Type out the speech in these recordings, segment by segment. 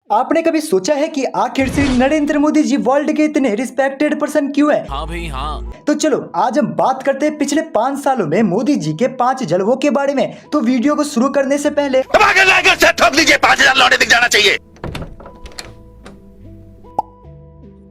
आपने कभी सोचा है कि आखिर श्री नरेंद्र मोदी जी वर्ल्ड के इतने रिस्पेक्टेड पर्सन क्यों है? हाँ भाई हाँ। तो चलो आज हम बात करते हैं पिछले 5 सालों में मोदी जी के 5 जलवों के बारे में। तो वीडियो को शुरू करने से पहले ठोक दीजिए, 5,000 लौटे दिख जाना चाहिए।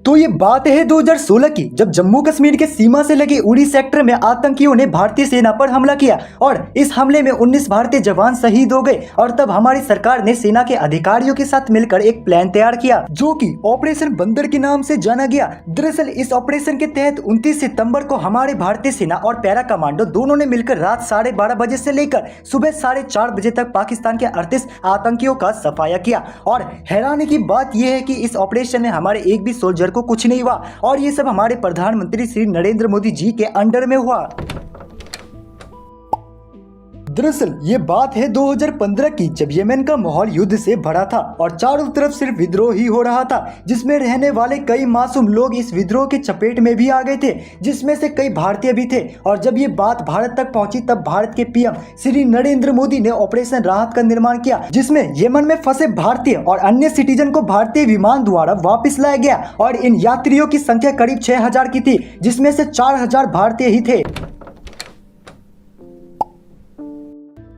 तो ये बात है 2016 की, जब जम्मू कश्मीर के सीमा से लगे उड़ी सेक्टर में आतंकियों ने भारतीय सेना पर हमला किया और इस हमले में 19 भारतीय जवान शहीद हो गए। और तब हमारी सरकार ने सेना के अधिकारियों के साथ मिलकर एक प्लान तैयार किया जो कि ऑपरेशन बंदर के नाम से जाना गया। दरअसल इस ऑपरेशन के तहत 29 सितंबर को हमारे भारतीय सेना और पैरा कमांडो दोनों ने मिलकर रात 12:30 बजे से लेकर सुबह 4:30 बजे तक पाकिस्तान के 38 आतंकियों का सफाया किया। और हैरानी की बात यह है कि इस ऑपरेशन में हमारे एक भी सोल्जर को कुछ नहीं हुआ और ये सब हमारे प्रधानमंत्री श्री नरेंद्र मोदी जी के अंडर में हुआ। दरअसल ये बात है 2015 की, जब यमन का माहौल युद्ध से भरा था और चारों तरफ सिर्फ विद्रोह ही हो रहा था, जिसमें रहने वाले कई मासूम लोग इस विद्रोह के चपेट में भी आ गए थे, जिसमें से कई भारतीय भी थे। और जब ये बात भारत तक पहुंची तब भारत के पीएम श्री नरेंद्र मोदी ने ऑपरेशन राहत का निर्माण किया, जिसमें यमन में फंसे भारतीय और अन्य सिटीजन को भारतीय विमान द्वारा वापस लाया गया। और इन यात्रियों की संख्या करीब 6,000 की थी, जिसमें से 4,000 भारतीय ही थे।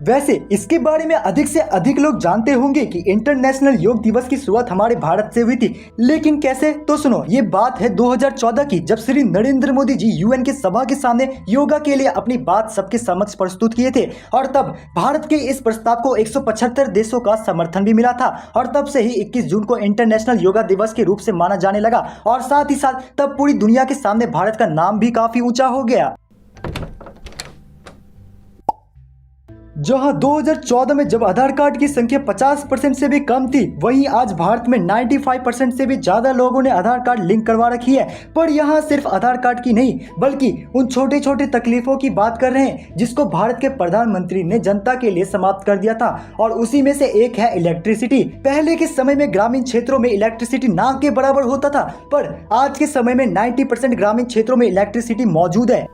वैसे इसके बारे में अधिक से अधिक लोग जानते होंगे कि इंटरनेशनल योग दिवस की शुरुआत हमारे भारत से हुई थी, लेकिन कैसे? तो सुनो, ये बात है 2014 की, जब श्री नरेंद्र मोदी जी यूएन की सभा के सामने योगा के लिए अपनी बात सबके समक्ष प्रस्तुत किए थे। और तब भारत के इस प्रस्ताव को 175 देशों का समर्थन भी मिला था। और तब से ही 21 जून को इंटरनेशनल योगा दिवस के रूप से माना जाने लगा। और साथ ही साथ तब पूरी दुनिया के सामने भारत का नाम भी काफी ऊंचा हो गया। जहां 2014 में जब आधार कार्ड की संख्या 50% से भी कम थी, वहीं आज भारत में 95% से भी ज्यादा लोगों ने आधार कार्ड लिंक करवा रखी है। पर यहां सिर्फ आधार कार्ड की नहीं, बल्कि उन छोटे छोटे तकलीफों की बात कर रहे हैं जिसको भारत के प्रधानमंत्री ने जनता के लिए समाप्त कर दिया था। और उसी में से एक है इलेक्ट्रिसिटी। पहले के समय में ग्रामीण क्षेत्रों में इलेक्ट्रिसिटी ना के बराबर होता था, पर आज के समय में 90% ग्रामीण क्षेत्रों में इलेक्ट्रिसिटी मौजूद है।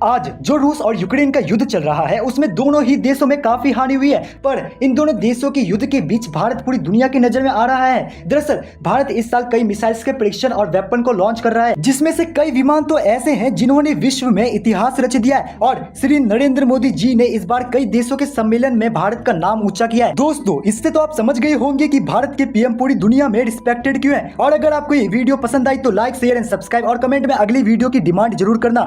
आज जो रूस और यूक्रेन का युद्ध चल रहा है, उसमें दोनों ही देशों में काफी हानि हुई है, पर इन दोनों देशों के युद्ध के बीच भारत पूरी दुनिया की नजर में आ रहा है। दरअसल भारत इस साल कई मिसाइल्स के परीक्षण और वेपन को लॉन्च कर रहा है, जिसमें से कई विमान तो ऐसे हैं जिन्होंने विश्व में इतिहास रच दिया है। और श्री नरेंद्र मोदी जी ने इस बार कई देशों के सम्मेलन में भारत का नाम ऊंचा किया है। दोस्तों, इससे तो आप समझ गए होंगे कि भारत के पीएम पूरी दुनिया में रिस्पेक्टेड क्यों है। और अगर आपको ये वीडियो पसंद आई तो लाइक, शेयर एंड सब्सक्राइब और कमेंट में अगली वीडियो की डिमांड जरूर करना।